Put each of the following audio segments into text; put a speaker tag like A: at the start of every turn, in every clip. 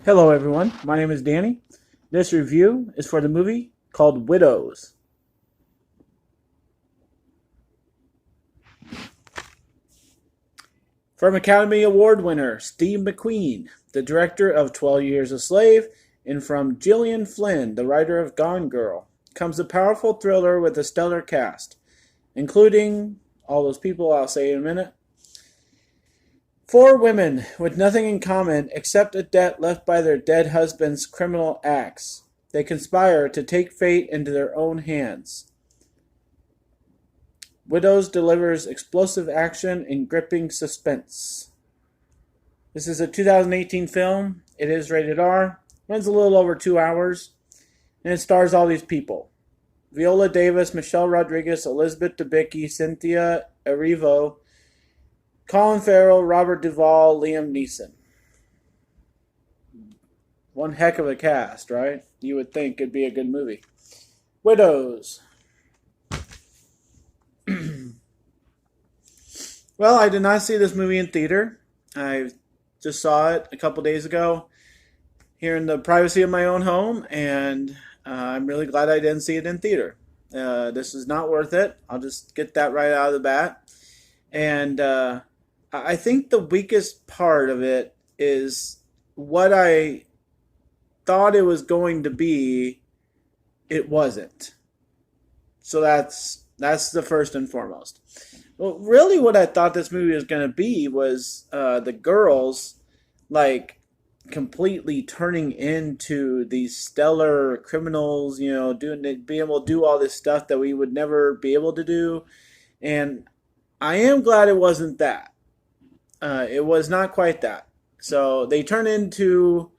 A: Hello, everyone. My name is Danny. This review is for the movie called Widows. From Academy Award winner Steve McQueen, the director of 12 Years a Slave, and from Gillian Flynn, the writer of Gone Girl, comes a powerful thriller with a stellar cast, including all those people I'll say in a minute. Four women with nothing in common except a debt left by their dead husband's criminal acts. They conspire to take fate into their own hands. Widows delivers explosive action and gripping suspense. This is a 2018 film. It is rated R, runs a little over 2 hours, and it stars all these people: Viola Davis, Michelle Rodriguez, Elizabeth Debicki, Cynthia Erivo, Colin Farrell, Robert Duvall, Liam Neeson. One heck of a cast, right? You would think it'd be a good movie. Widows. Well, I did not see this movie in theater. I just saw it a couple days ago here in the privacy of my own home, and I'm really glad I didn't see it in theater. This is not worth it. I'll just get that right out of the bat. And I think the weakest part of it is what I thought it was going to be, it wasn't. So that's the first and foremost. Well, really, what I thought this movie was going to be was the girls, like, completely turning into these stellar criminals, being able to do all this stuff that we would never be able to do. And I am glad it wasn't that. It was not quite that. So they turn into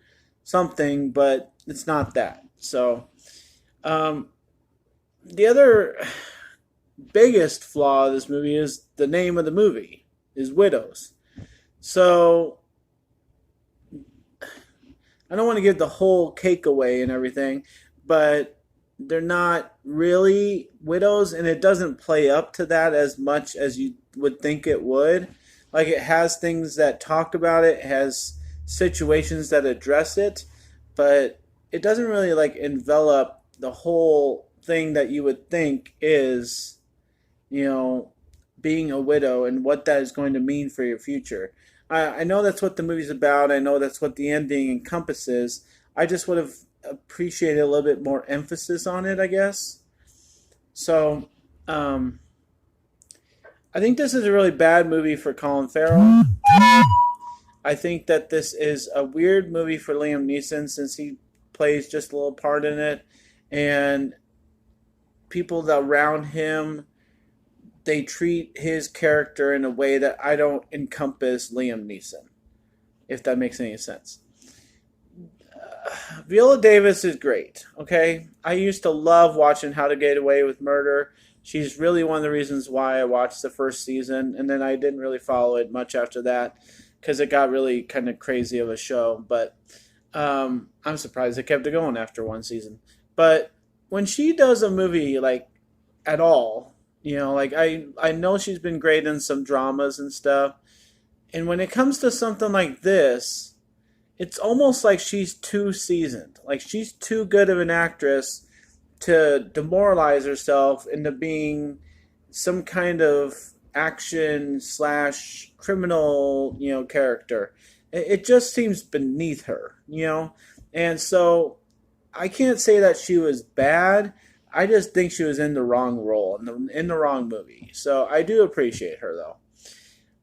A: something, but it's not that. So the other biggest flaw of this movie is the name of the movie is Widows. So I don't want to give the whole cake away and everything, but they're not really widows, and it doesn't play up to that as much as you would think it would. Like, it has things that talk about it, has situations that address it, but it doesn't really like envelop the whole thing that you would think is, being a widow and what that is going to mean for your future. I know that's what the movie's about. I know that's what the ending encompasses. I just would have appreciated a little bit more emphasis on it, I guess. So, I think this is a really bad movie for Colin Farrell. I think that this is a weird movie for Liam Neeson since he plays just a little part in it. And people that around him, they treat his character in a way that I don't encompass Liam Neeson, if that makes any sense. Viola Davis is great, okay? I used to love watching How to Get Away with Murder. She's really one of the reasons why I watched the first season, and then I didn't really follow it much after that because it got really kind of crazy of a show. But I'm surprised they kept it going after one season. But when she does a movie, like, at all, like I know she's been great in some dramas and stuff. And when it comes to something like this, it's almost like she's too seasoned. Like, she's too good of an actress to demoralize herself into being some kind of action slash criminal, character. It just seems beneath her. And so I can't say that she was bad. I just think she was in the wrong role, in the wrong movie. So I do appreciate her,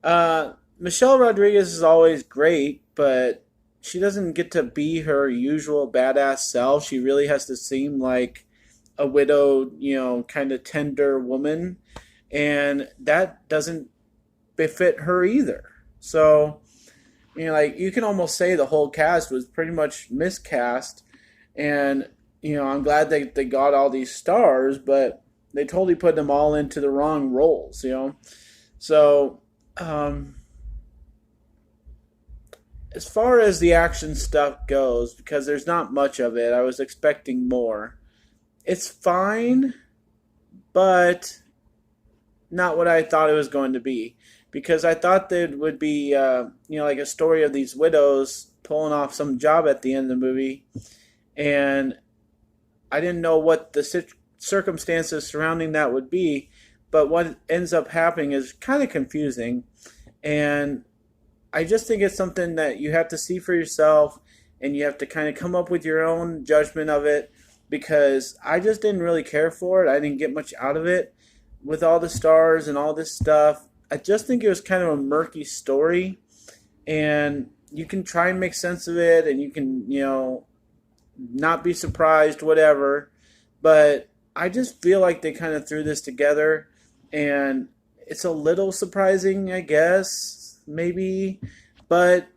A: though. Michelle Rodriguez is always great, but she doesn't get to be her usual badass self. She really has to seem like a widowed, kind of tender woman. And that doesn't befit her either. So, like, you can almost say the whole cast was pretty much miscast. And, I'm glad they got all these stars, but they totally put them all into the wrong roles. So, as far as the action stuff goes, because there's not much of it, I was expecting more. It's fine, but not what I thought it was going to be. Because I thought there would be, like a story of these widows pulling off some job at the end of the movie, and I didn't know what the circumstances surrounding that would be, but what ends up happening is kind of confusing, and I just think it's something that you have to see for yourself, and you have to kind of come up with your own judgment of it, because I just didn't really care for it. I didn't get much out of it with all the stars and all this stuff. I just think it was kind of a murky story, and you can try and make sense of it, and you can, not be surprised, whatever. But I just feel like they kind of threw this together, and it's a little surprising, I guess, maybe, but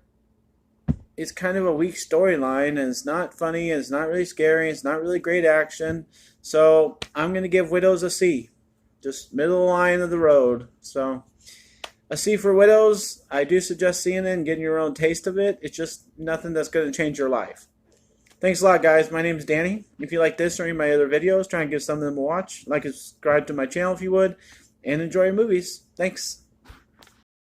A: it's kind of a weak storyline, and it's not funny, and it's not really scary, and it's not really great action. So I'm going to give Widows a C. Just middle line of the road. So a C for Widows. I do suggest seeing it and getting your own taste of it. It's just nothing that's going to change your life. Thanks a lot, guys. My name is Danny. If you like this or any of my other videos, try and give some of them a watch. Like and subscribe to my channel if you would. And enjoy your movies. Thanks.